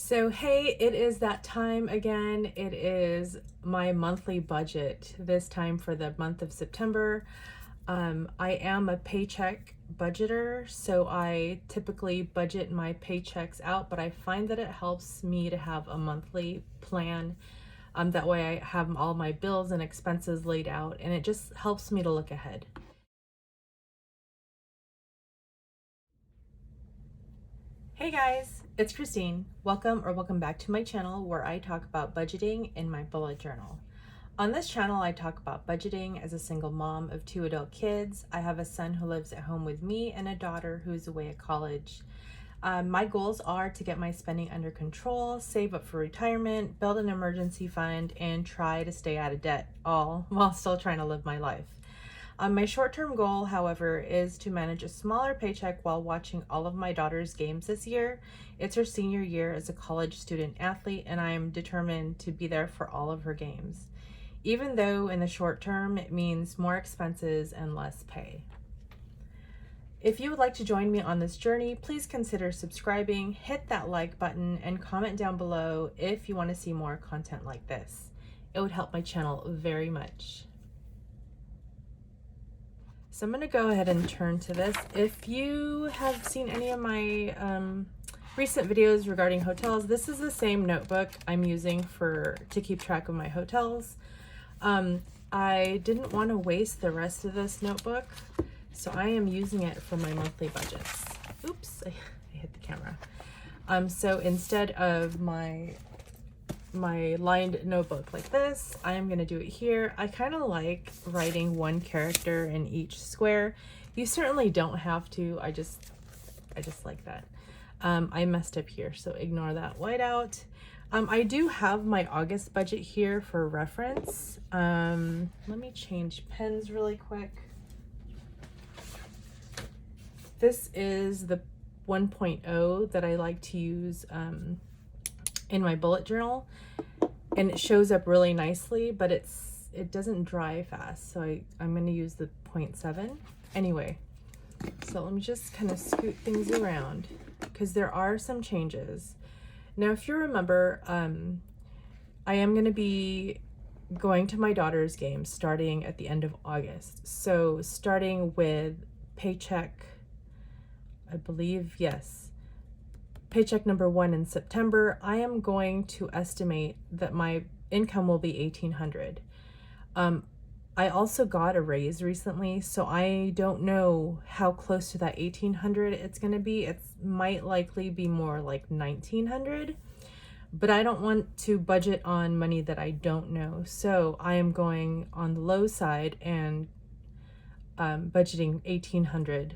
So, hey, it is that time again. It is my monthly budget, this time for the month of September. I am a paycheck budgeter, so I typically budget my paychecks out, but I find that it helps me to have a monthly plan. That way I have all my bills and expenses laid out, and it just helps me to look ahead. Hey guys, it's Kristine. Welcome back to my channel where I talk about budgeting in my bullet journal. On this channel, I talk about budgeting as a single mom of 2 adult kids. I have a son who lives at home with me and a daughter who's away at college. My goals are to get my spending under control, save up for retirement, build an emergency fund, and try to stay out of debt, all while still trying to live my life. My short-term goal, however, is to manage a smaller paycheck while watching all of my daughter's games this year. It's her senior year as a college student athlete, and I am determined to be there for all of her games, even though in the short term it means more expenses and less pay. If you would like to join me on this journey, please consider subscribing, hit that like button, and comment down below if you want to see more content like this. It would help my channel very much. So I'm going to go ahead and turn to this. If you have seen any of my recent videos regarding hotels, this is the same notebook I'm using to keep track of my hotels. I didn't want to waste the rest of this notebook, so I am using it for my monthly budgets. Oops, I hit the camera. So instead of my lined notebook like this, I am going to do it here. I kind of like writing one character in each square. You certainly don't have to. I just like that. I messed up here, so ignore that whiteout. I do have my August budget here for reference. Let me change pens really quick. This is the 1.0 that I like to use in my bullet journal, and it shows up really nicely, but it doesn't dry fast, so I'm going to use the 0.7 anyway. So let me just kind of scoot things around because there are some changes. Now, if you remember, I am going to be going to my daughter's game starting at the end of August. So starting with paycheck, I believe, yes, paycheck number 1 in September, I am going to estimate that my income will be $1,800. I also got a raise recently, so I don't know how close to that $1,800 it's going to be. It might likely be more like $1,900, but I don't want to budget on money that I don't know. So I am going on the low side and budgeting $1,800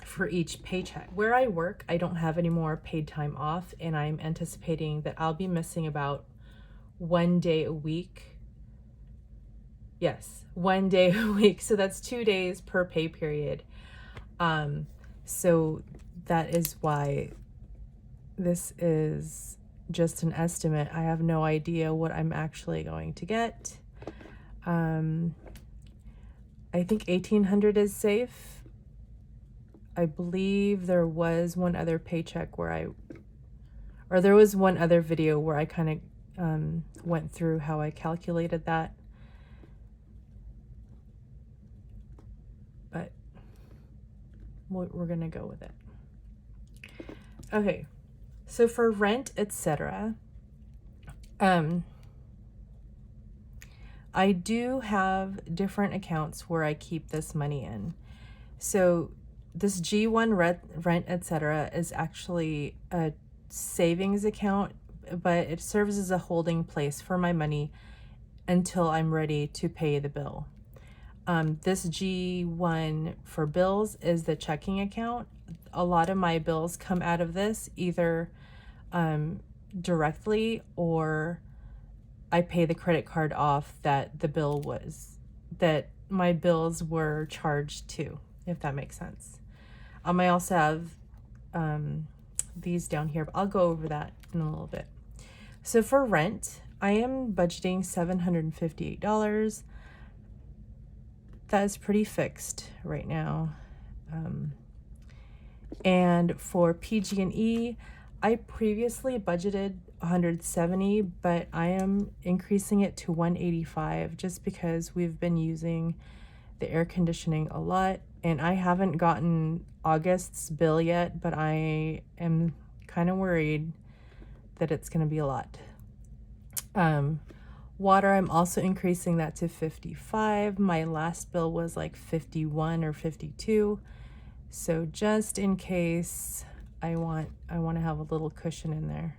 for each paycheck. Where I work, I don't have any more paid time off, and I'm anticipating that I'll be missing about 1 day a week. Yes, 1 day a week. So that's 2 days per pay period. So that is why this is just an estimate. I have no idea what I'm actually going to get. I think $1,800 is safe. I believe there was one other paycheck there was one other video where I kind of went through how I calculated that. But we're going to go with it. Okay, so for rent, etc., I do have different accounts where I keep this money in. So this G1 rent, etc., is actually a savings account, but it serves as a holding place for my money until I'm ready to pay the bill. This G1 for bills is the checking account. A lot of my bills come out of this, either directly, or I pay the credit card off that my bills were charged to, if that makes sense. I also have these down here, but I'll go over that in a little bit. So for rent, I am budgeting $758. That is pretty fixed right now. And for PG&E, I previously budgeted 170, but I am increasing it to 185 just because we've been using the air conditioning a lot, and I haven't gotten August's bill yet, but I am kind of worried that it's going to be a lot. Water, I'm also increasing that to 55. My last bill was like 51 or 52. So just in case I want to have a little cushion in there.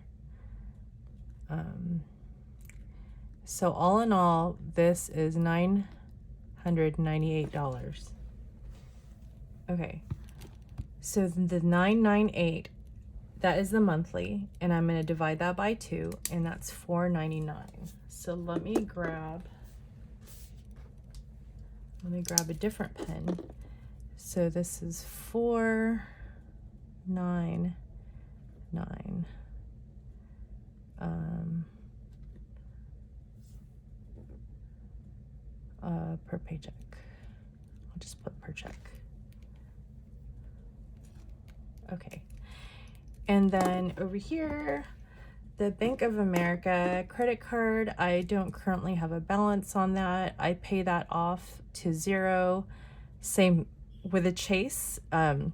So all in all, this is $998. Okay. So the 998, that is the monthly, and I'm going to divide that by 2, and that's $4.99. So let me grab a different pen. So this is $4.99 per paycheck. I'll just put per check. Okay. And then over here, the Bank of America credit card, I don't currently have a balance on that. I pay that off to 0. Same with a Chase. I've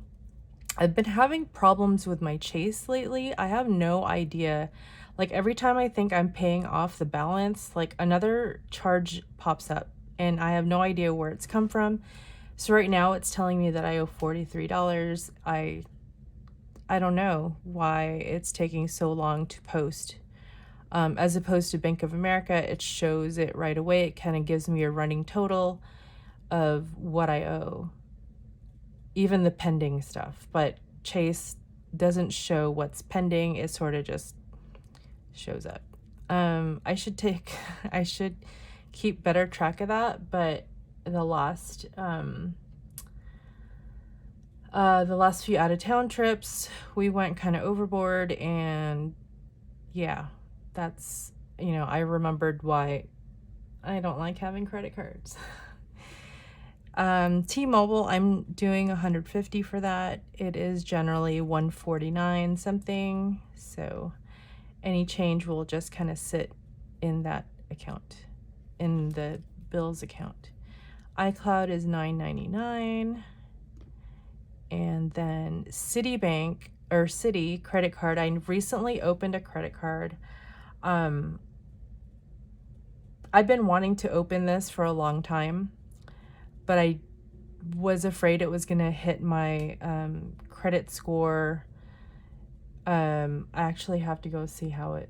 been having problems with my Chase lately. I have no idea. Like every time I think I'm paying off the balance, like another charge pops up and I have no idea where it's come from. So right now it's telling me that I owe $43. I don't know why it's taking so long to post. As opposed to Bank of America, it shows it right away. It kind of gives me a running total of what I owe, even the pending stuff. But Chase doesn't show what's pending. It sort of just shows up. I should keep better track of that, but the last few out-of-town trips, we went kind of overboard, and yeah, that's, I remembered why I don't like having credit cards. T-Mobile, I'm doing 150 for that. It is generally 149 something, so any change will just kind of sit in that account, in the bills account. iCloud is $9.99. And then Citibank or Citi credit card. I recently opened a credit card. I've been wanting to open this for a long time, but I was afraid it was going to hit my credit score. I actually have to go see how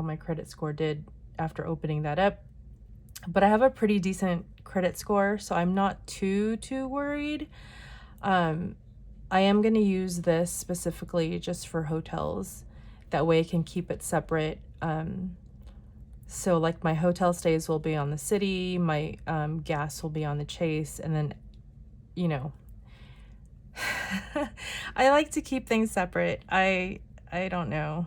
my credit score did after opening that up. But I have a pretty decent credit score, so I'm not too worried. I am going to use this specifically just for hotels. That way I can keep it separate. So like my hotel stays will be on the Citi, my gas will be on the Chase, and then, I like to keep things separate. I don't know.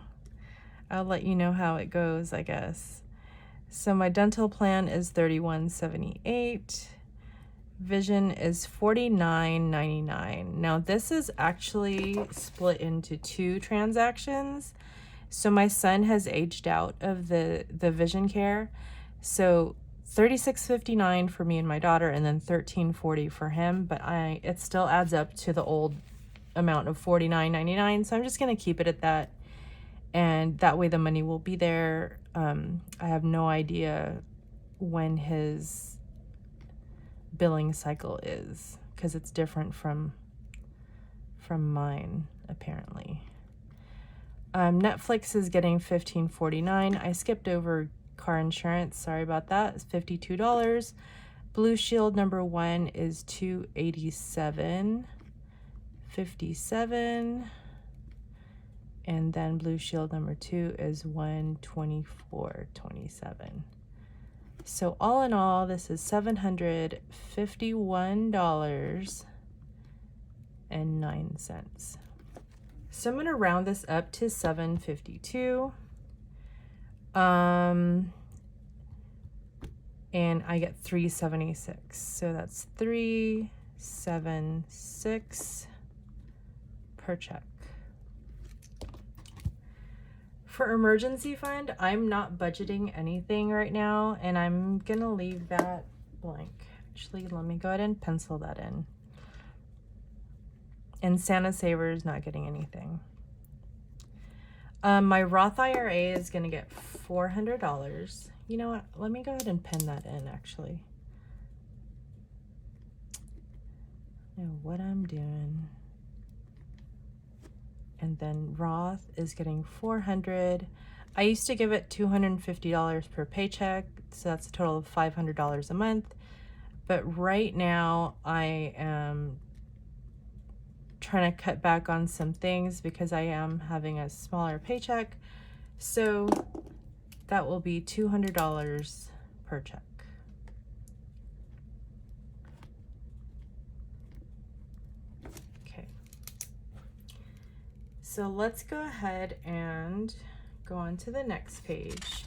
I'll let you know how it goes, I guess. So my dental plan is $31.78. Vision is $49.99. Now this is actually split into 2 transactions. So my son has aged out of the vision care. So $36.59 for me and my daughter, and then $13.40 for him. But it still adds up to the old amount of $49.99. So I'm just gonna keep it at that, and that way the money will be there. I have no idea when his billing cycle is, because it's different from mine apparently. Netflix is getting $15.49. I skipped over car insurance, sorry about that. It's $52. Blue Shield number 1 is $287.57, and then Blue Shield number 2 is $124.27. So all in all, this is $751.09. So I'm going to round this up to $752. And I get $376. So that's $376 per check. For emergency fund, I'm not budgeting anything right now, and I'm gonna leave that blank. Actually, let me go ahead and pencil that in. And Santa Saver is not getting anything. My Roth IRA is gonna get $400. You know what? Let me go ahead and pin that in, actually. I know what I'm doing. And then Roth is getting $400. I used to give it $250 per paycheck, so that's a total of $500 a month. But right now I am trying to cut back on some things because I am having a smaller paycheck. So that will be $200 per check. Okay. So let's go ahead and go on to the next page.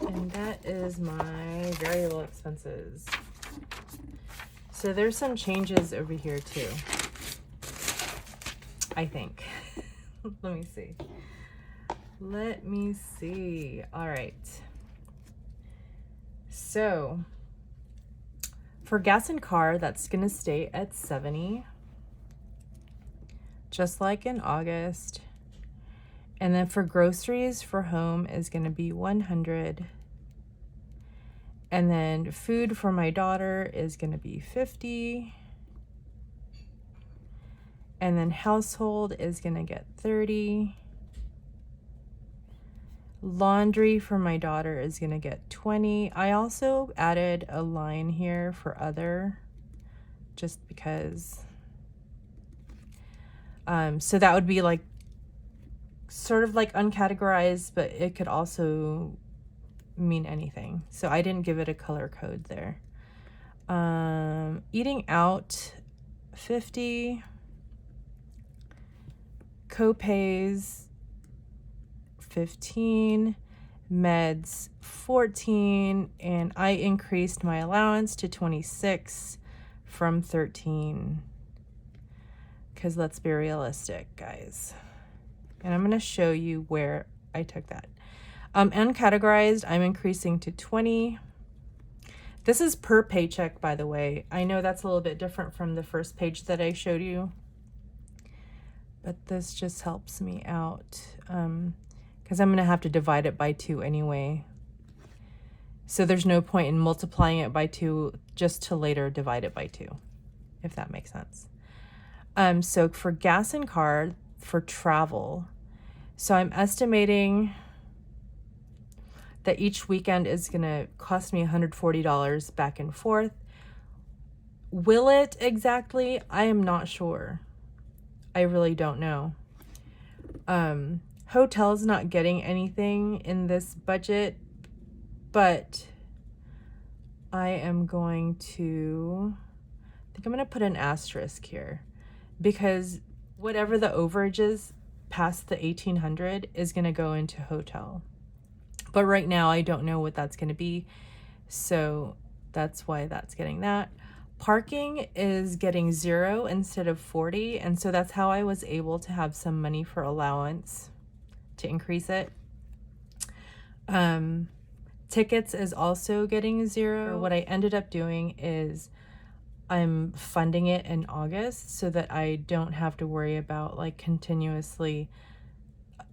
And that is my variable expenses. So there's some changes over here too, I think. Let me see. Let me see. All right. So for gas and car, that's gonna stay at 70, just like in August. And then for groceries for home is gonna be 100. And then food for my daughter is gonna be 50. And then household is gonna get 30. Laundry for my daughter is gonna get 20. I also added a line here for other, just because. So that would be like, sort of like uncategorized, but it could also mean anything. So I didn't give it a color code there. Eating out, 50. Co-pays, 15. Meds, 14. And I increased my allowance to 26 from 13. Because let's be realistic, guys. And I'm going to show you where I took that. Uncategorized, I'm increasing to 20. This is per paycheck, by the way. I know that's a little bit different from the first page that I showed you, but this just helps me out because I'm going to have to divide it by 2 anyway. So there's no point in multiplying it by 2 just to later divide it by 2, if that makes sense. So for gas and car, for travel, so I'm estimating that each weekend is going to cost me $140 back and forth. Will it exactly? I am not sure. I really don't know. Hotel's not getting anything in this budget, but I am going to, I think I'm going to put an asterisk here, because whatever the overage is past the 1,800 is going to go into hotel. But right now I don't know what that's going to be. So that's why that's getting that. Parking is getting 0 instead of 40. And so that's how I was able to have some money for allowance to increase it. Tickets is also getting 0. What I ended up doing is I'm funding it in August so that I don't have to worry about like continuously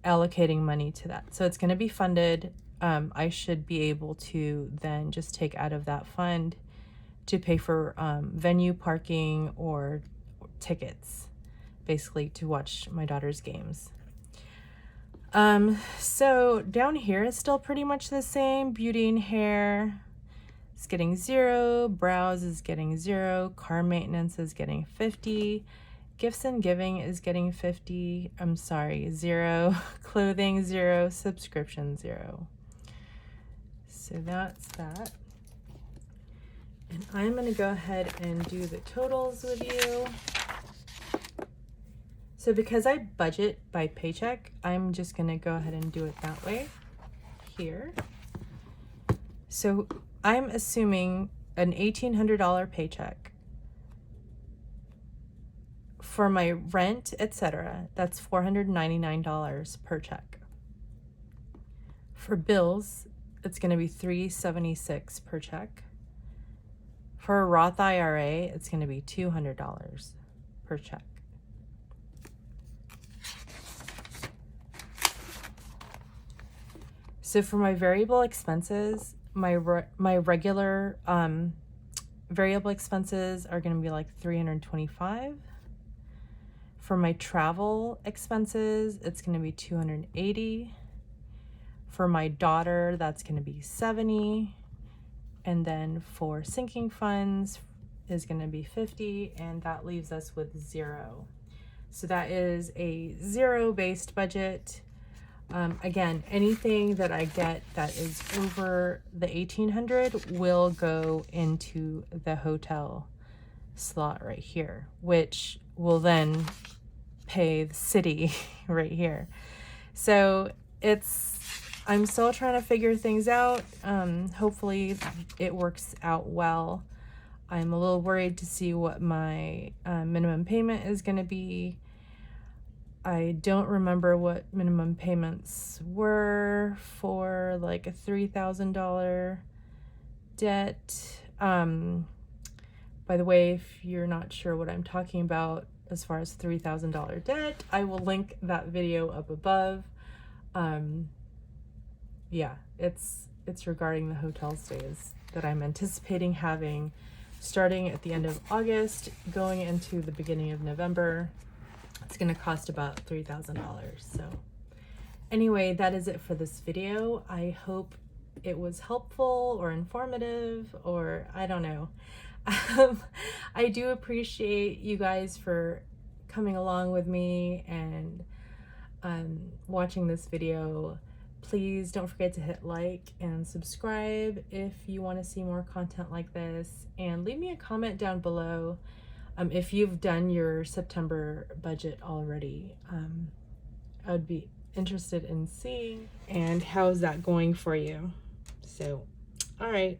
allocating money to that. So it's going to be funded. I should be able to then just take out of that fund to pay for venue parking or tickets, basically to watch my daughter's games. So down here is still pretty much the same. Beauty and hair is getting 0. Brows is getting 0. Car maintenance is getting 50. Gifts and giving is getting 50. I'm sorry, 0. Clothing, 0. Subscription, 0. So that's that. And I'm going to go ahead and do the totals with you. So because I budget by paycheck, I'm just going to go ahead and do it that way here. So I'm assuming an $1,800 paycheck. For my rent, etc., that's $499 per check. For bills, it's going to be $376 per check. For a Roth IRA, it's going to be $200 per check. So for my variable expenses, my regular variable expenses are going to be like $325. For my travel expenses, it's going to be $280. For my daughter, that's going to be $70. And then for sinking funds is going to be $50, and that leaves us with $0. So that is a zero-based budget. Again, anything that I get that is over the $1,800 will go into the hotel slot right here, which will then pay the city right here. So I'm still trying to figure things out. Hopefully it works out well. I'm a little worried to see what my minimum payment is going to be. I don't remember what minimum payments were for like a $3,000 debt. By the way, if you're not sure what I'm talking about as far as $3,000 debt, I will link that video up above. Yeah, it's regarding the hotel stays that I'm anticipating having starting at the end of August, going into the beginning of November. It's going to cost about $3,000. So anyway, that is it for this video. I hope it was helpful or informative, or I don't know. I do appreciate you guys for coming along with me and watching this video. Please don't forget to hit like and subscribe if you want to see more content like this, and leave me a comment down below if you've done your September budget already. I would be interested in seeing, and how's that going for you. So, all right,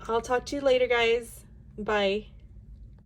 I'll talk to you later, guys. Bye.